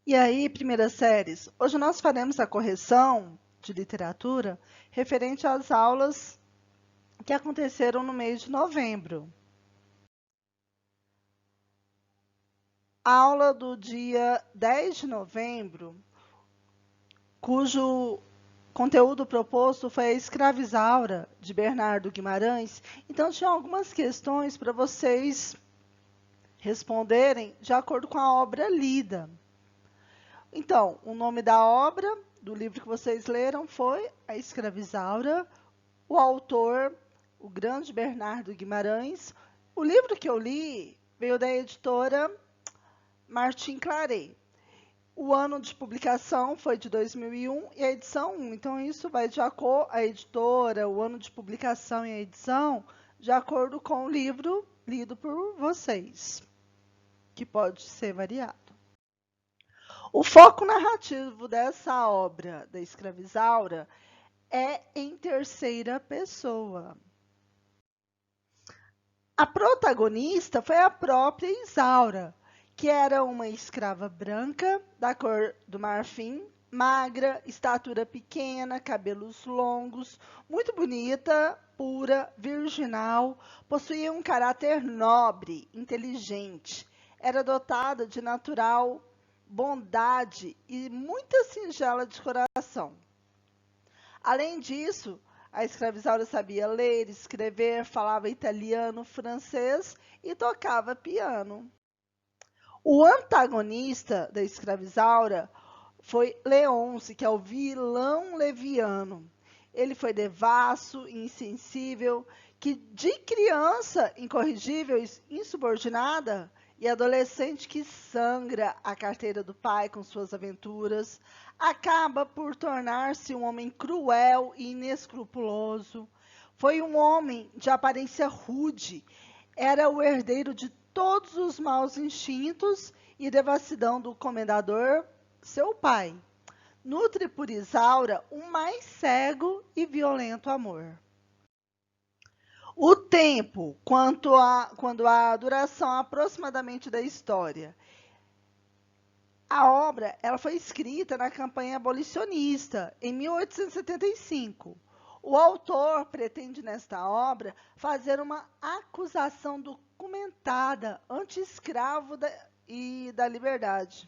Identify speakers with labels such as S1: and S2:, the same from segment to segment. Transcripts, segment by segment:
S1: E aí, primeiras séries, hoje nós faremos a correção de literatura referente às aulas que aconteceram no mês de novembro. A aula do dia 10 de novembro, cujo conteúdo proposto foi a Escravizaura, de Bernardo Guimarães. Então, tinha algumas questões para vocês responderem de acordo com a obra lida. Então, o nome da obra, do livro que vocês leram, foi A Escravizaura. O autor, o grande Bernardo Guimarães. O livro que eu li veio da editora Martim Claret. O ano de publicação foi de 2001 e a edição 1. Então, isso vai de acordo com a editora, o ano de publicação e a edição, de acordo com o livro lido por vocês, que pode ser variado. O foco narrativo dessa obra da Escravizaura é em terceira pessoa. A protagonista foi a própria Isaura, que era uma escrava branca, da cor do marfim, magra, estatura pequena, cabelos longos, muito bonita, pura, virginal, possuía um caráter nobre, inteligente, era dotada de natural bondade e muita singela de coração. Além disso, a escravizaura sabia ler, escrever, falava italiano, francês e tocava piano. O antagonista da escravizaura foi Leôncio, que é o vilão leviano. Ele foi devasso, insensível, que de criança incorrigível, insubordinada, e adolescente que sangra a carteira do pai com suas aventuras, acaba por tornar-se um homem cruel e inescrupuloso. Foi um homem de aparência rude, era o herdeiro de todos os maus instintos e devassidão do comendador, seu pai. Nutre por Isaura um mais cego e violento amor. O tempo, quando a duração aproximadamente da história. A obra ela foi escrita na campanha abolicionista, em 1875. O autor pretende, nesta obra, fazer uma acusação documentada anti-escravo e da liberdade.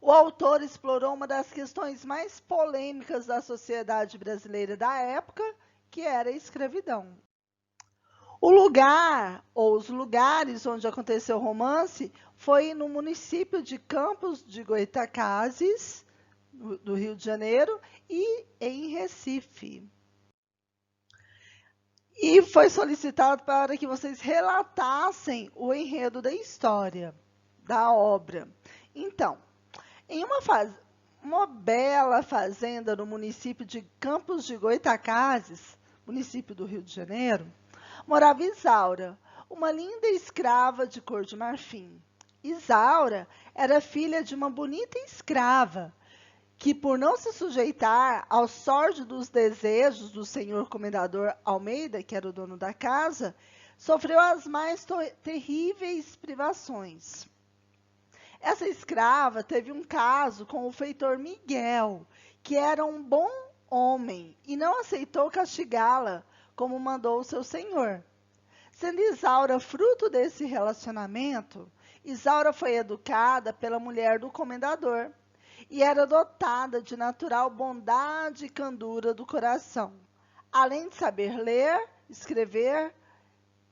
S1: O autor explorou uma das questões mais polêmicas da sociedade brasileira da época, que era a escravidão. O lugar, ou os lugares onde aconteceu o romance, foi no município de Campos de Goytacazes, do Rio de Janeiro, e em Recife. E foi solicitado para que vocês relatassem o enredo da história, da obra. Então, em uma bela fazenda no município de Campos de Goytacazes, município do Rio de Janeiro, morava Isaura, uma linda escrava de cor de marfim. Isaura era filha de uma bonita escrava, que por não se sujeitar aos sórdidos desejos do senhor comendador Almeida, que era o dono da casa, sofreu as mais terríveis privações. Essa escrava teve um caso com o feitor Miguel, que era um bom homem e não aceitou castigá-la como mandou o seu senhor. Sendo Isaura fruto desse relacionamento, Isaura foi educada pela mulher do comendador e era dotada de natural bondade e candura do coração, além de saber ler, escrever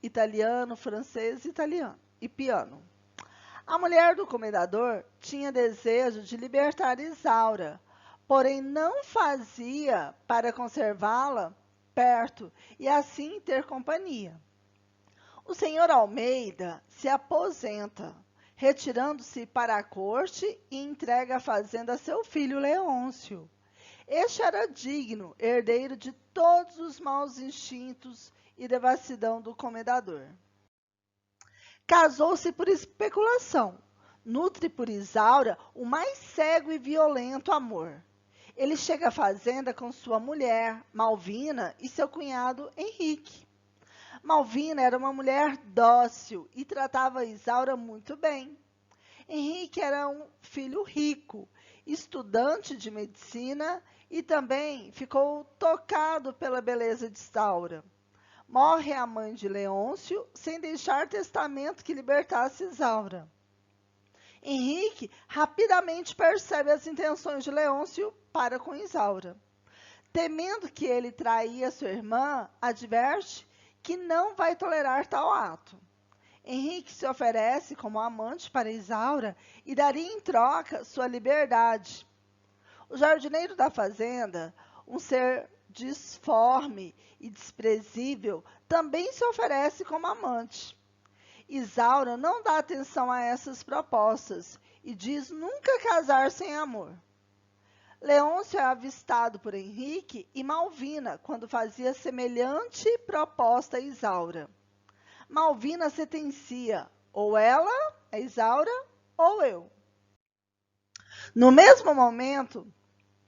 S1: italiano, francês e piano. A mulher do comendador tinha desejo de libertar Isaura, porém não fazia para conservá-la perto e assim ter companhia. O senhor Almeida se aposenta, retirando-se para a corte e entrega a fazenda a seu filho Leôncio. Este era digno, herdeiro de todos os maus instintos e devassidão do comendador. Casou-se por especulação, nutre por Isaura o mais cego e violento amor. Ele chega à fazenda com sua mulher, Malvina, e seu cunhado, Henrique. Malvina era uma mulher dócil e tratava Isaura muito bem. Henrique era um filho rico, estudante de medicina, e também ficou tocado pela beleza de Isaura. Morre a mãe de Leôncio, sem deixar testamento que libertasse Isaura. Henrique rapidamente percebe as intenções de Leôncio para com Isaura. Temendo que ele traía sua irmã, adverte que não vai tolerar tal ato. Henrique se oferece como amante para Isaura e daria em troca sua liberdade. O jardineiro da fazenda, um ser disforme e desprezível, também se oferece como amante. Isaura não dá atenção a essas propostas e diz nunca casar sem amor. Leôncio é avistado por Henrique e Malvina quando fazia semelhante proposta a Isaura. Malvina sentencia, ou ela, é Isaura, ou eu. No mesmo momento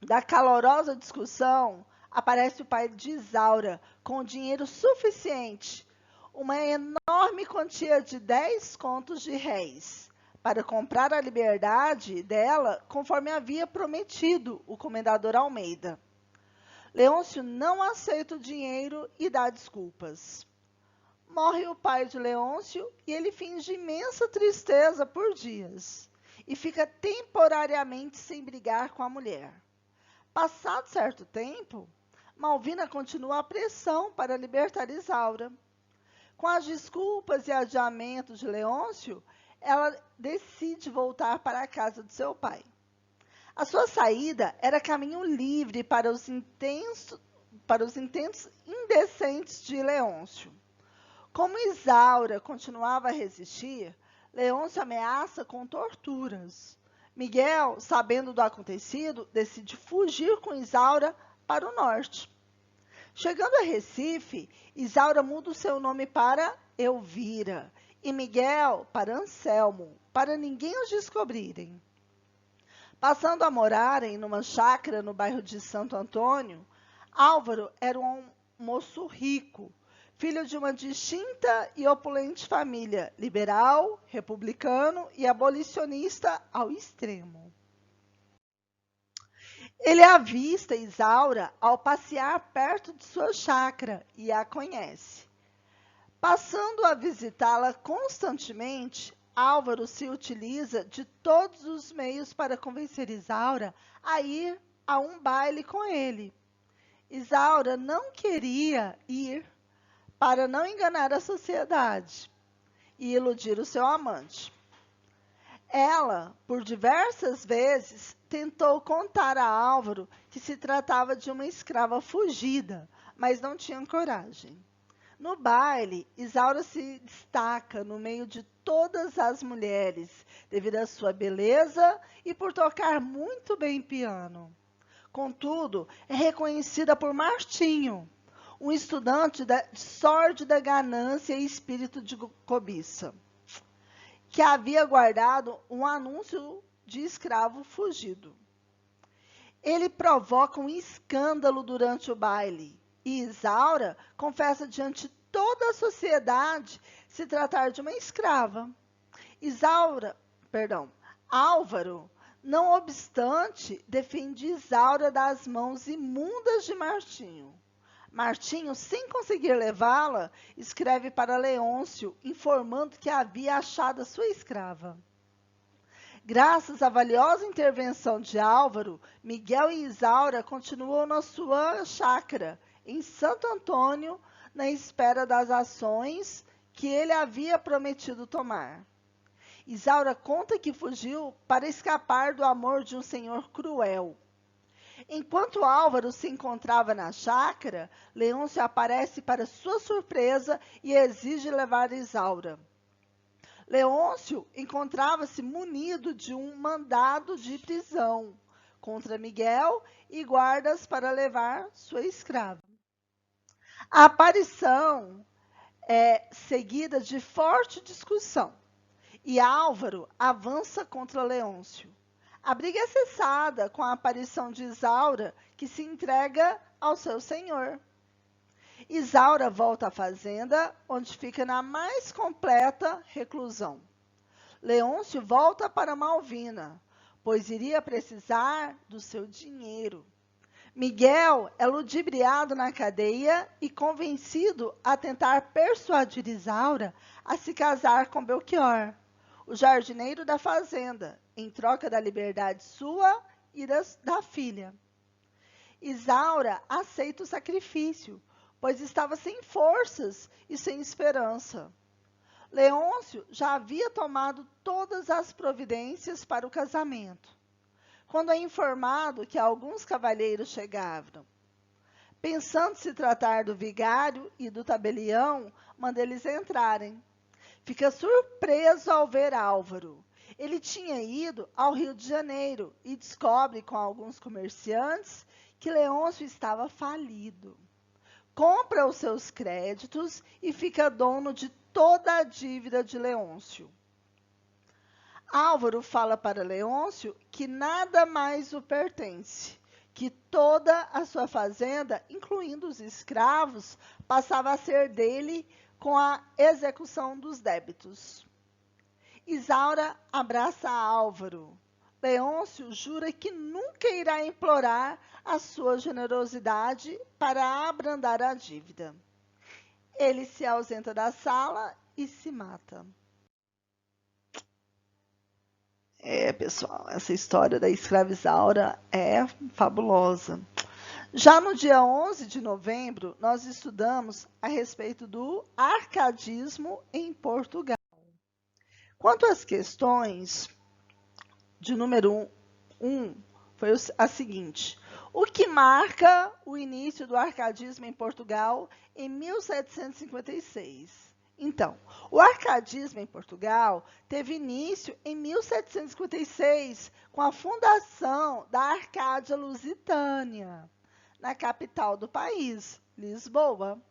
S1: da calorosa discussão, aparece o pai de Isaura com dinheiro suficiente, uma enorme quantia de 10 contos de réis, para comprar a liberdade dela, conforme havia prometido o comendador Almeida. Leôncio não aceita o dinheiro e dá desculpas. Morre o pai de Leôncio e ele finge imensa tristeza por dias e fica temporariamente sem brigar com a mulher. Passado certo tempo, Malvina continua a pressão para libertar Isaura. Com as desculpas e adiamentos de Leôncio, ela decide voltar para a casa de seu pai. A sua saída era caminho livre para os intentos indecentes de Leôncio. Como Isaura continuava a resistir, Leôncio ameaça com torturas. Miguel, sabendo do acontecido, decide fugir com Isaura para o norte. Chegando a Recife, Isaura muda o seu nome para Elvira e Miguel para Anselmo, para ninguém os descobrirem. Passando a morarem numa chácara no bairro de Santo Antônio, Álvaro era um moço rico, filho de uma distinta e opulente família, liberal, republicano e abolicionista ao extremo. Ele avista Isaura ao passear perto de sua chácara e a conhece. Passando a visitá-la constantemente, Álvaro se utiliza de todos os meios para convencer Isaura a ir a um baile com ele. Isaura não queria ir para não enganar a sociedade e iludir o seu amante. Ela, por diversas vezes, tentou contar a Álvaro que se tratava de uma escrava fugida, mas não tinha coragem. No baile, Isaura se destaca no meio de todas as mulheres, devido à sua beleza e por tocar muito bem piano. Contudo, é reconhecida por Martinho, um estudante de sórdida ganância e espírito de cobiça, que havia guardado um anúncio de escravo fugido. Ele provoca um escândalo durante o baile e Isaura confessa diante de toda a sociedade se tratar de uma escrava. Álvaro, não obstante, defende Isaura das mãos imundas de Martinho. Martinho, sem conseguir levá-la, escreve para Leôncio, informando que havia achado a sua escrava. Graças à valiosa intervenção de Álvaro, Miguel e Isaura continuam na sua chácara, em Santo Antônio, na espera das ações que ele havia prometido tomar. Isaura conta que fugiu para escapar do amor de um senhor cruel. Enquanto Álvaro se encontrava na chácara, Leôncio aparece para sua surpresa e exige levar Isaura. Leôncio encontrava-se munido de um mandado de prisão contra Miguel e guardas para levar sua escrava. A aparição é seguida de forte discussão e Álvaro avança contra Leôncio. A briga é cessada com a aparição de Isaura, que se entrega ao seu senhor. Isaura volta à fazenda, onde fica na mais completa reclusão. Leôncio volta para Malvina. pois iria precisar do seu dinheiro. Miguel é ludibriado na cadeia e convencido a tentar persuadir Isaura a se casar com Belchior, o jardineiro da fazenda, em troca da liberdade sua e da filha. Isaura aceita o sacrifício, pois estava sem forças e sem esperança. Leôncio já havia tomado todas as providências para o casamento, quando é informado que alguns cavalheiros chegavam. Pensando se tratar do vigário e do tabelião, manda eles entrarem. Fica surpreso ao ver Álvaro. Ele tinha ido ao Rio de Janeiro e descobre com alguns comerciantes que Leôncio estava falido. Compra os seus créditos e fica dono de toda a dívida de Leôncio. Álvaro fala para Leôncio que nada mais o pertence, que toda a sua fazenda, incluindo os escravos, passava a ser dele com a execução dos débitos. Isaura abraça Álvaro. Leôncio jura que nunca irá implorar a sua generosidade para abrandar a dívida. Ele se ausenta da sala e se mata. Pessoal, essa história da escrava Isaura é fabulosa. Já no dia 11 de novembro, nós estudamos a respeito do arcadismo em Portugal. Quanto às questões de número 1, foi a seguinte: o que marca o início do arcadismo em Portugal em 1756? Então, o arcadismo em Portugal teve início em 1756, com a fundação da Arcádia Lusitânia, na capital do país, Lisboa.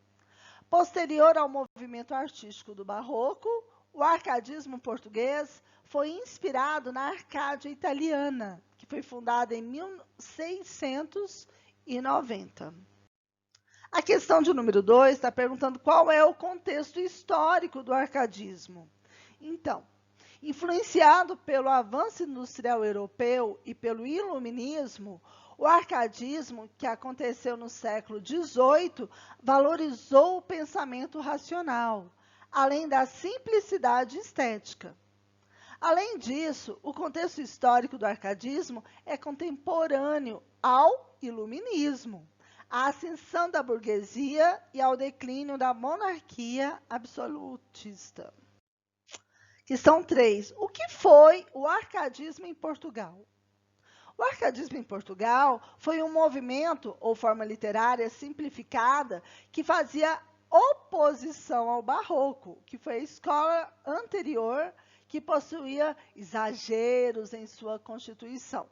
S1: Posterior ao movimento artístico do Barroco, o arcadismo português foi inspirado na Arcádia italiana, que foi fundada em 1690. A questão de número 2 está perguntando qual é o contexto histórico do arcadismo. Então, influenciado pelo avanço industrial europeu e pelo iluminismo, o arcadismo, que aconteceu no século XVIII, valorizou o pensamento racional, além da simplicidade estética. Além disso, o contexto histórico do arcadismo é contemporâneo ao iluminismo, à ascensão da burguesia e ao declínio da monarquia absolutista. Questão 3. O que foi o arcadismo em Portugal? O arcadismo em Portugal foi um movimento ou forma literária simplificada que fazia oposição ao barroco, que foi a escola anterior que possuía exageros em sua constituição.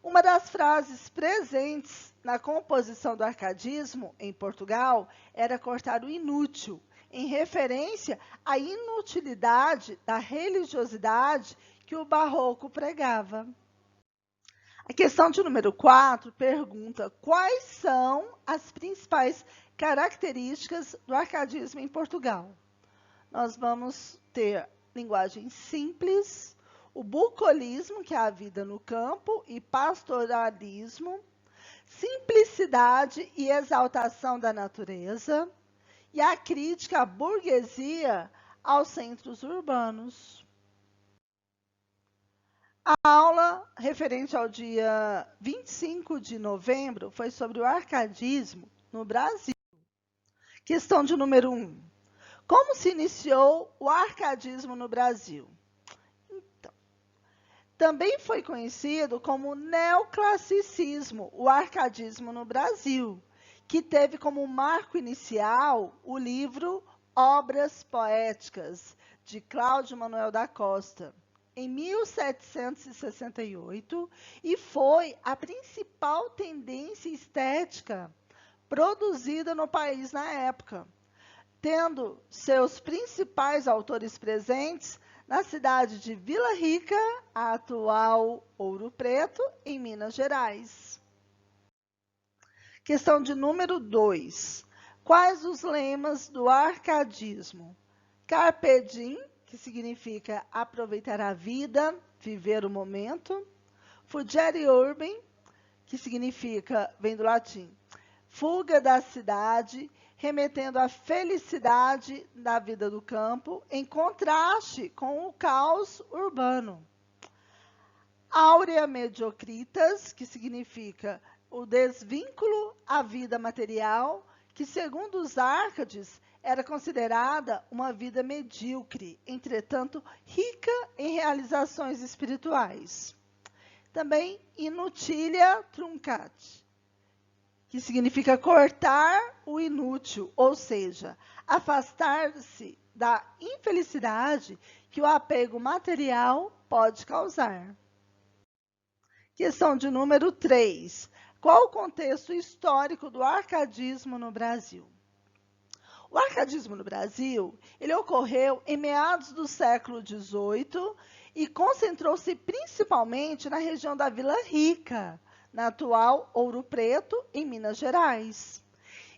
S1: Uma das frases presentes na composição do arcadismo em Portugal era cortar o inútil, em referência à inutilidade da religiosidade que o barroco pregava. A questão de número 4 pergunta quais são as principais características do arcadismo em Portugal. Nós vamos ter linguagem simples, o bucolismo, que é a vida no campo, e pastoralismo, simplicidade e exaltação da natureza, e a crítica à burguesia aos centros urbanos. A aula referente ao dia 25 de novembro foi sobre o arcadismo no Brasil. Questão de número 1. Como se iniciou o arcadismo no Brasil? Então, também foi conhecido como neoclassicismo, o arcadismo no Brasil, que teve como marco inicial o livro Obras Poéticas, de Cláudio Manuel da Costa, em 1768, e foi a principal tendência estética produzida no país na época, tendo seus principais autores presentes na cidade de Vila Rica, a atual Ouro Preto, em Minas Gerais. Questão de número 2. Quais os lemas do arcadismo? Carpe diem, que significa aproveitar a vida, viver o momento. Fugere urbem, que significa, vem do latim, fuga da cidade, remetendo à felicidade da vida do campo, em contraste com o caos urbano. Aurea mediocritas, que significa o desvínculo à vida material, que, segundo os Árcades, era considerada uma vida medíocre, entretanto rica em realizações espirituais. Também inutilia truncat, que significa cortar o inútil, ou seja, afastar-se da infelicidade que o apego material pode causar. Questão de número 3. Qual o contexto histórico do arcadismo no Brasil? O arcadismo no Brasil, ele ocorreu em meados do século XVIII e concentrou-se principalmente na região da Vila Rica, na atual Ouro Preto, em Minas Gerais.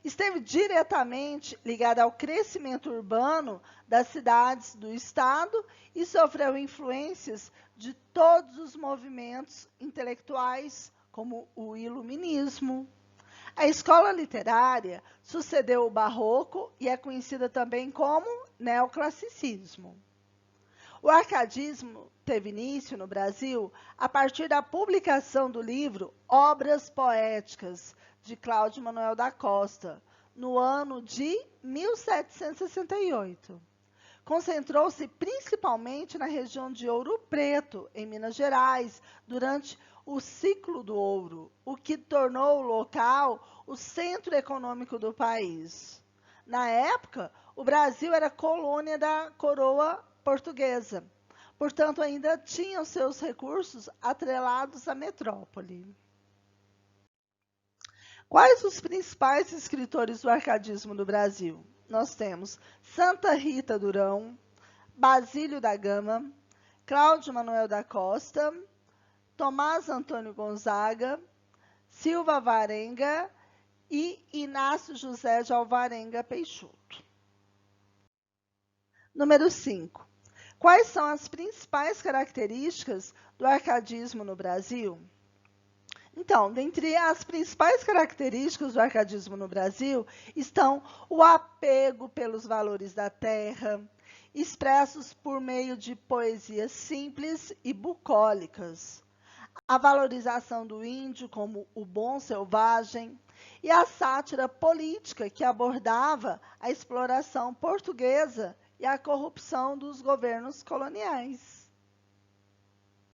S1: Esteve diretamente ligada ao crescimento urbano das cidades do estado e sofreu influências de todos os movimentos intelectuais, como o iluminismo. A escola literária sucedeu o barroco e é conhecida também como neoclassicismo. O arcadismo teve início no Brasil a partir da publicação do livro Obras Poéticas, de Cláudio Manuel da Costa, no ano de 1768. Concentrou-se principalmente na região de Ouro Preto, em Minas Gerais, durante o ciclo do ouro, o que tornou o local o centro econômico do país. Na época, o Brasil era colônia da coroa portuguesa, portanto, ainda tinha os seus recursos atrelados à metrópole. Quais os principais escritores do arcadismo no Brasil? Nós temos Santa Rita Durão, Basílio da Gama, Cláudio Manuel da Costa, Tomás Antônio Gonzaga, Silva Varenga e Inácio José de Alvarenga Peixoto. Número 5. Quais são as principais características do arcadismo no Brasil? Então, dentre as principais características do arcadismo no Brasil estão o apego pelos valores da terra, expressos por meio de poesias simples e bucólicas, a valorização do índio como o bom selvagem e a sátira política que abordava a exploração portuguesa e a corrupção dos governos coloniais.